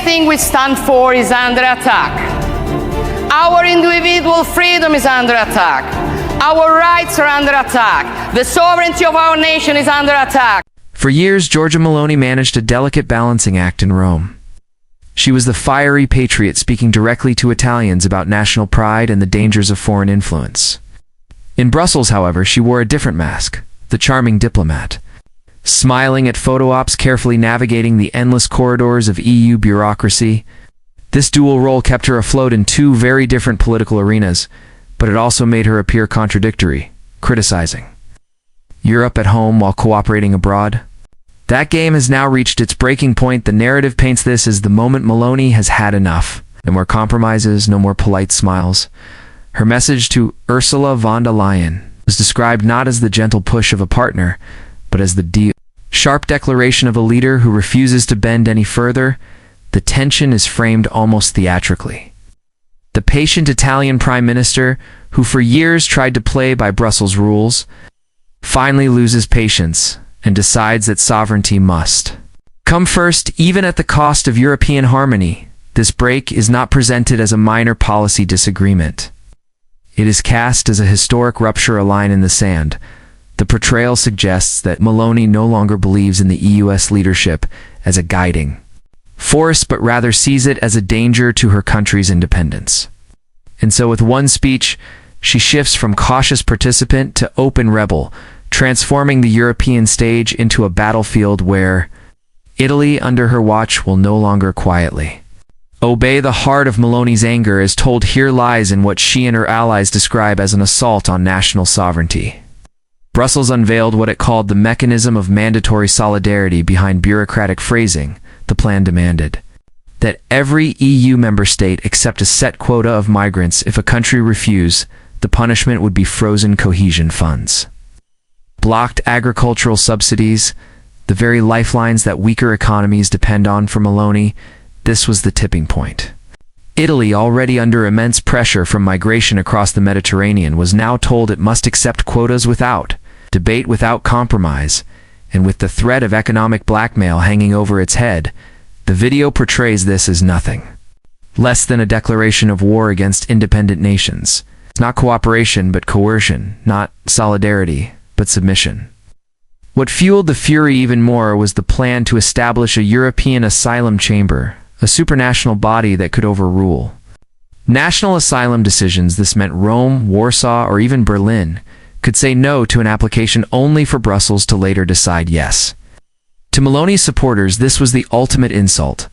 Everything we stand for is under attack. Our individual freedom is under attack. Our rights are under attack. The sovereignty of our nation is under attack. For years, Giorgia Meloni managed a delicate balancing act in Rome. She was the fiery patriot speaking directly to Italians about national pride and the dangers of foreign influence. In Brussels, however, she wore a different mask, the charming diplomat. Smiling at photo ops, carefully navigating the endless corridors of EU bureaucracy, this dual role kept her afloat in two very different political arenas, but it also made her appear contradictory, criticizing Europe at home while cooperating abroad. That game has now reached its breaking point. The narrative paints this as the moment Meloni has had enough. No more compromises, no more polite smiles. Her message to Ursula von der Leyen was described not as the gentle push of a partner, but as the sharp declaration of a leader who refuses to bend any further. The tension is framed almost theatrically. The patient Italian prime minister, who for years tried to play by Brussels rules, finally loses patience and decides that sovereignty must come first, even at the cost of European harmony. This break is not presented as a minor policy disagreement. It is cast as a historic rupture, a line in the sand. The portrayal suggests that Meloni no longer believes in the EU's leadership as a guiding force, but rather sees it as a danger to her country's independence. And so with one speech, she shifts from cautious participant to open rebel, transforming the European stage into a battlefield where Italy, under her watch, will no longer quietly obey. The heart of Meloni's anger is told here lies in what she and her allies describe as an assault on national sovereignty. Brussels unveiled what it called the mechanism of mandatory solidarity. Behind bureaucratic phrasing, the plan demanded that every EU member state accept a set quota of migrants. If a country refused, the punishment would be frozen cohesion funds, blocked agricultural subsidies, the very lifelines that weaker economies depend on. For Meloni, this was the tipping point. Italy, already under immense pressure from migration across the Mediterranean, was now told it must accept quotas without debate, without compromise, and with the threat of economic blackmail hanging over its head. The video portrays this as nothing less than a declaration of war against independent nations. It's not cooperation but coercion, not solidarity but submission. What fueled the fury even more was the plan to establish a European asylum chamber, a supranational body that could overrule national asylum decisions. This meant Rome, Warsaw, or even Berlin could say no to an application only for Brussels to later decide yes. To Meloni's supporters, this was the ultimate insult.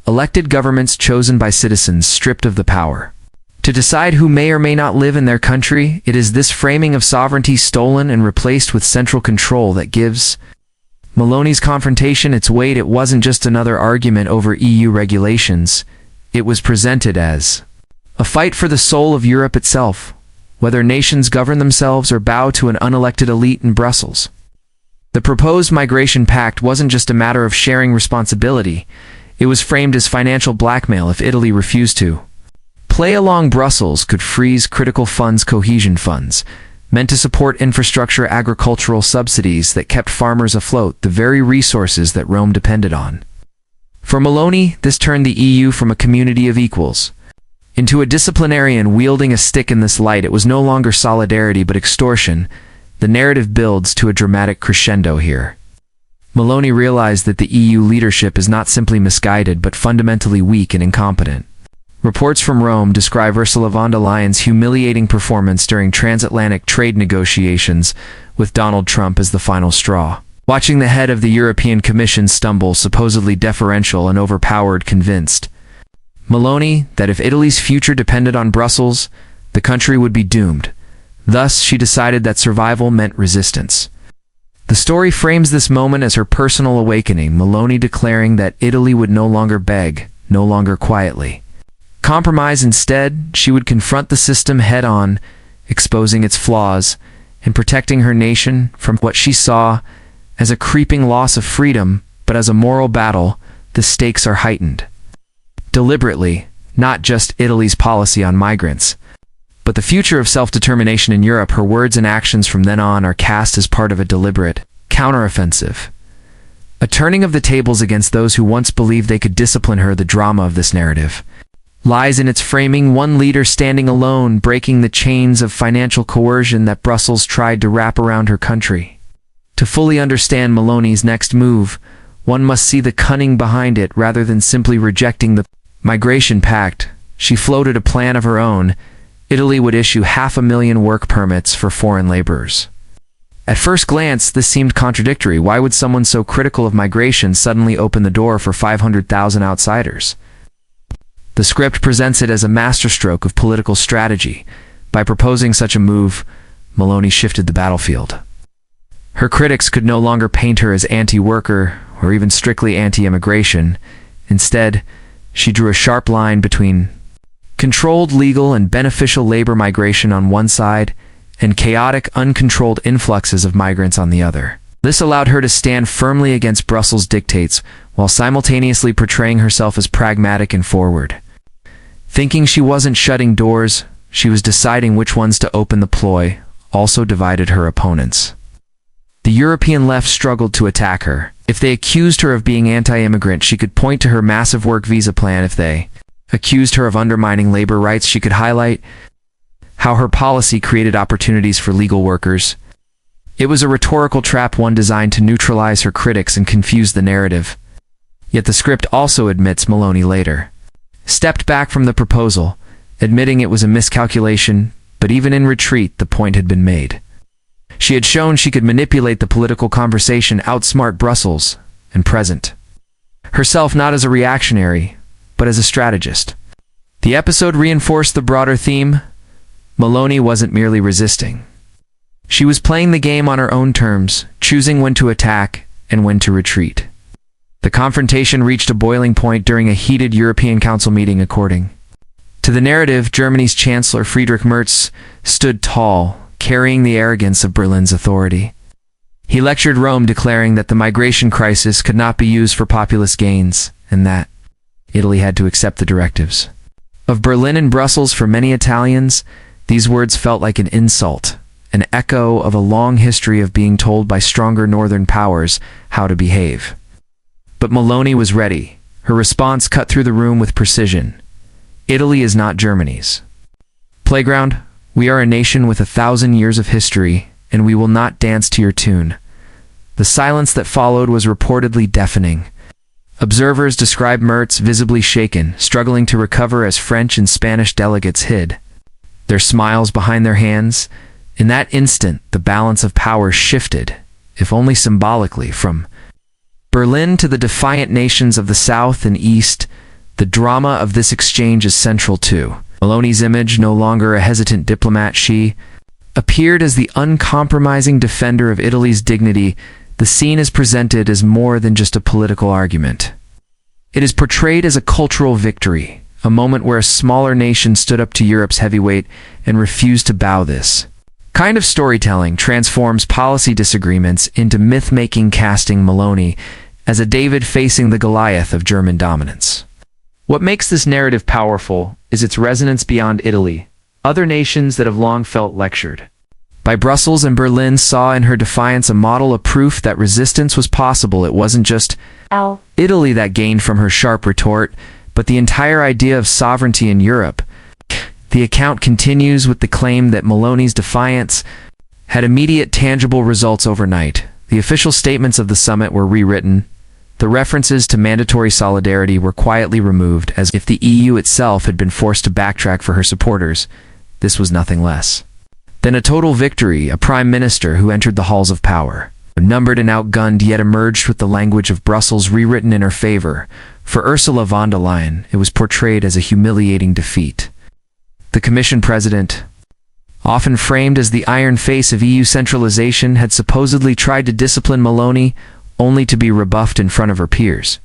Elected governments chosen by citizens stripped of the power to decide who may or may not live in their country. It is this framing of sovereignty stolen and replaced with central control that gives Meloni's confrontation its weight. It wasn't just another argument over EU regulations. It was presented as a fight for the soul of Europe itself, whether nations govern themselves or bow to an unelected elite in Brussels. The proposed migration pact wasn't just a matter of sharing responsibility. It was framed as financial blackmail. If Italy refused to play along, Brussels could freeze critical funds, cohesion funds, meant to support infrastructure, agricultural subsidies that kept farmers afloat, the very resources that Rome depended on. For Meloni, this turned the EU from a community of equals into a disciplinarian wielding a stick. In this light, it was no longer solidarity but extortion. The narrative builds to a dramatic crescendo here. Meloni realized that the EU leadership is not simply misguided but fundamentally weak and incompetent. Reports from Rome describe Ursula von der Leyen's humiliating performance during transatlantic trade negotiations, with Donald Trump as the final straw. Watching the head of the European Commission stumble, supposedly deferential and overpowered, convinced Meloni that if Italy's future depended on Brussels, the country would be doomed. Thus, she decided that survival meant resistance. The story frames this moment as her personal awakening, Meloni declaring that Italy would no longer beg, no longer quietly compromise. Instead, she would confront the system head-on, exposing its flaws and protecting her nation from what she saw as a creeping loss of freedom. But as a moral battle, the stakes are heightened. Deliberately, not just Italy's policy on migrants, but the future of self-determination in Europe. Her words and actions from then on are cast as part of a deliberate counteroffensive. A turning of the tables against those who once believed they could discipline her. The drama of this narrative lies in its framing, one leader standing alone, breaking the chains of financial coercion that Brussels tried to wrap around her country. To fully understand Meloni's next move, one must see the cunning behind it. Rather than simply rejecting the migration pact, she floated a plan of her own. Italy would issue 500,000 work permits for foreign laborers. At first glance, this seemed contradictory. Why would someone so critical of migration suddenly open the door for 500,000 outsiders? The script presents it as a masterstroke of political strategy. By proposing such a move, Meloni shifted the battlefield. Her critics could no longer paint her as anti-worker or even strictly anti-immigration. Instead, she drew a sharp line between controlled legal and beneficial labor migration on one side and chaotic, uncontrolled influxes of migrants on the other. This allowed her to stand firmly against Brussels' dictates while simultaneously portraying herself as pragmatic and forward. Thinking she wasn't shutting doors, she was deciding which ones to open. The ploy also divided her opponents. The European left struggled to attack her. If they accused her of being anti-immigrant, she could point to her massive work visa plan. If they accused her of undermining labor rights, she could highlight how her policy created opportunities for legal workers. It was a rhetorical trap, one designed to neutralize her critics and confuse the narrative. Yet the script also admits Meloni later stepped back from the proposal, admitting it was a miscalculation, but even in retreat, the point had been made. She had shown she could manipulate the political conversation, outsmart Brussels, and present herself not as a reactionary, but as a strategist. The episode reinforced the broader theme. Meloni wasn't merely resisting. She was playing the game on her own terms, choosing when to attack and when to retreat. The confrontation reached a boiling point during a heated European Council meeting. According to the narrative, Germany's Chancellor Friedrich Merz stood tall, carrying the arrogance of Berlin's authority. He lectured Rome, declaring that the migration crisis could not be used for populist gains, and that Italy had to accept the directives of Berlin and Brussels. For many Italians, these words felt like an insult, an echo of a long history of being told by stronger northern powers how to behave. But Meloni was ready. Her response cut through the room with precision. Italy is not Germany's playground. We are a nation with 1,000 years of history, and we will not dance to your tune. The silence that followed was reportedly deafening. Observers described Merz visibly shaken, struggling to recover as French and Spanish delegates hid their smiles behind their hands. In that instant, the balance of power shifted, if only symbolically, from Berlin to the defiant nations of the South and East. The drama of this exchange is central too. Meloni's image, no longer a hesitant diplomat, she appeared as the uncompromising defender of Italy's dignity. The scene is presented as more than just a political argument. It is portrayed as a cultural victory, a moment where a smaller nation stood up to Europe's heavyweight and refused to bow. This kind of storytelling transforms policy disagreements into myth-making, casting Meloni as a David facing the Goliath of German dominance. What makes this narrative powerful is its resonance beyond Italy. Other nations that have long felt lectured by Brussels and Berlin saw in her defiance a model, a proof that resistance was possible. It wasn't just Italy that gained from her sharp retort, but the entire idea of sovereignty in Europe. The account continues with the claim that Meloni's defiance had immediate tangible results overnight. The official statements of the summit were rewritten. The references to mandatory solidarity were quietly removed, as if the EU itself had been forced to backtrack for her supporters. This was nothing less than a total victory. A prime minister who entered the halls of power, numbered and outgunned, yet emerged with the language of Brussels rewritten in her favor. For Ursula von der Leyen, it was portrayed as a humiliating defeat. The Commission president, often framed as the iron face of EU centralization, had supposedly tried to discipline Meloni, only to be rebuffed in front of her peers.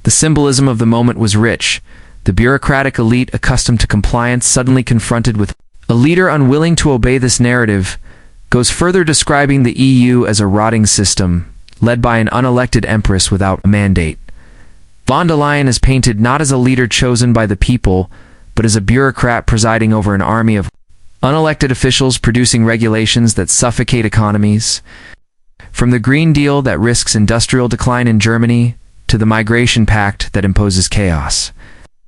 The symbolism of the moment was rich. The bureaucratic elite, accustomed to compliance, suddenly confronted with a leader unwilling to obey. This narrative goes further, describing the EU as a rotting system, led by an unelected empress without a mandate. Von der Leyen is painted not as a leader chosen by the people, but as a bureaucrat presiding over an army of unelected officials producing regulations that suffocate economies. From the Green Deal that risks industrial decline in Germany to the migration pact that imposes chaos,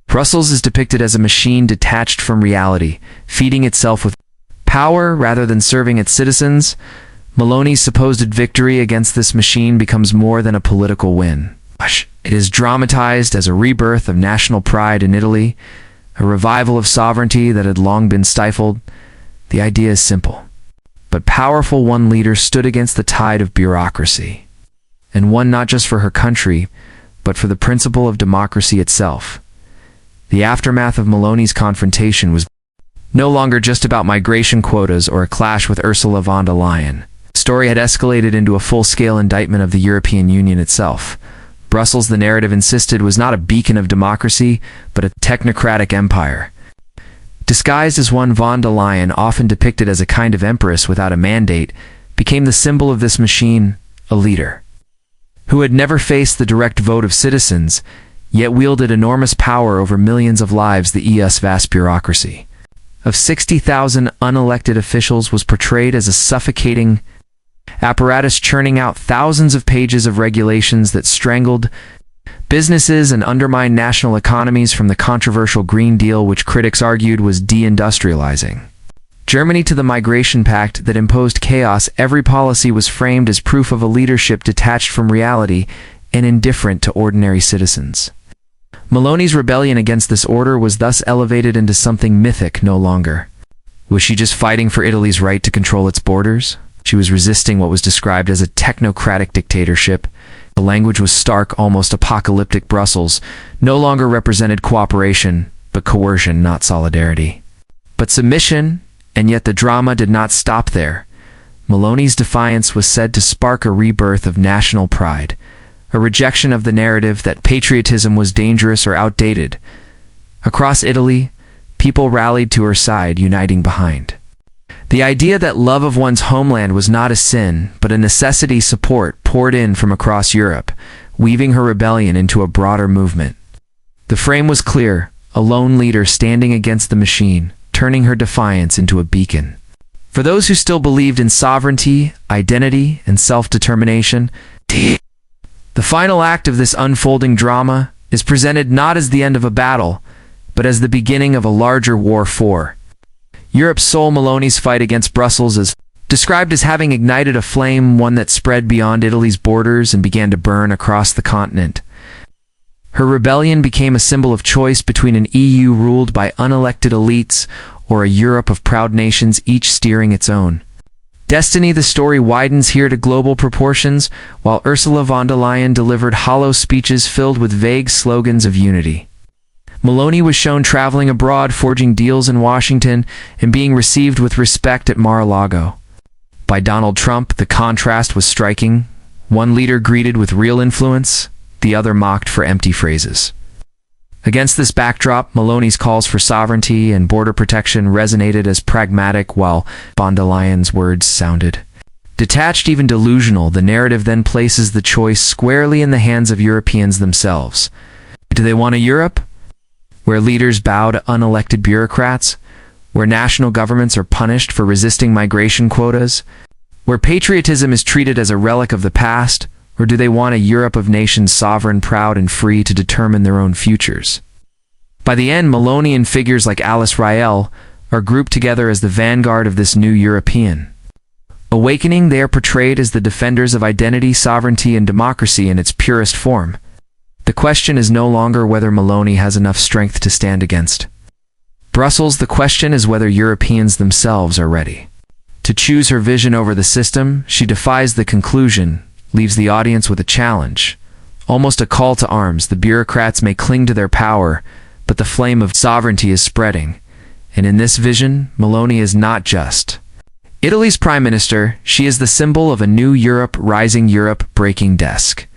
Brussels is depicted as a machine detached from reality, feeding itself with power rather than serving its citizens. Meloni's supposed victory against this machine becomes more than a political win. It is dramatized as a rebirth of national pride in Italy, a revival of sovereignty that had long been stifled. The idea is simple, but powerful. One leader stood against the tide of bureaucracy, and won not just for her country, but for the principle of democracy itself. The aftermath of Meloni's confrontation was no longer just about migration quotas or a clash with Ursula von der Leyen. The story had escalated into a full-scale indictment of the European Union itself. Brussels, the narrative insisted, was not a beacon of democracy, but a technocratic empire. Disguised as one von der Leyen, often depicted as a kind of empress without a mandate, became the symbol of this machine, a leader who had never faced the direct vote of citizens, yet wielded enormous power over millions of lives. The EU's vast bureaucracy of 60,000 unelected officials was portrayed as a suffocating apparatus churning out thousands of pages of regulations that strangled businesses and undermined national economies. From the controversial Green Deal, which critics argued was deindustrializing Germany, to the migration pact that imposed chaos, every policy was framed as proof of a leadership detached from reality and indifferent to ordinary citizens. Meloni's rebellion against this order was thus elevated into something mythic no longer. Was she just fighting for Italy's right to control its borders? She was resisting what was described as a technocratic dictatorship. The language was stark, almost apocalyptic. Brussels no longer represented cooperation, but coercion, not solidarity, but submission. And yet the drama did not stop there. Meloni's defiance was said to spark a rebirth of national pride, a rejection of the narrative that patriotism was dangerous or outdated. Across Italy, people rallied to her side, uniting behind the idea that love of one's homeland was not a sin, but a necessity. Support poured in from across Europe, weaving her rebellion into a broader movement. The frame was clear, a lone leader standing against the machine, turning her defiance into a beacon. For those who still believed in sovereignty, identity, and self-determination, the final act of this unfolding drama is presented not as the end of a battle, but as the beginning of a larger war for Europe's soul. Meloni's fight against Brussels is described as having ignited a flame, one that spread beyond Italy's borders and began to burn across the continent. Her rebellion became a symbol of choice between an EU ruled by unelected elites or a Europe of proud nations, each steering its own destiny. The story widens here to global proportions, while Ursula von der Leyen delivered hollow speeches filled with vague slogans of unity. Meloni was shown traveling abroad, forging deals in Washington, and being received with respect at Mar-a-Lago by Donald Trump. The contrast was striking. One leader greeted with real influence, the other mocked for empty phrases. Against this backdrop, Meloni's calls for sovereignty and border protection resonated as pragmatic, while von der Leyen's words sounded detached, even delusional. The narrative then places the choice squarely in the hands of Europeans themselves. Do they want a Europe where leaders bow to unelected bureaucrats, where national governments are punished for resisting migration quotas, where patriotism is treated as a relic of the past? Or do they want a Europe of nations sovereign, proud, and free to determine their own futures? By the end, Meloni and figures like Alice Rael are grouped together as the vanguard of this new European awakening. They are portrayed as the defenders of identity, sovereignty, and democracy in its purest form. The question is no longer whether Meloni has enough strength to stand against Brussels. The question is whether Europeans themselves are ready to choose her vision over the system. She defies the conclusion, leaves the audience with a challenge, almost a call to arms. The bureaucrats may cling to their power, but the flame of sovereignty is spreading. And in this vision, Meloni is not just Italy's prime minister, she is the symbol of a new Europe, rising Europe, breaking desk.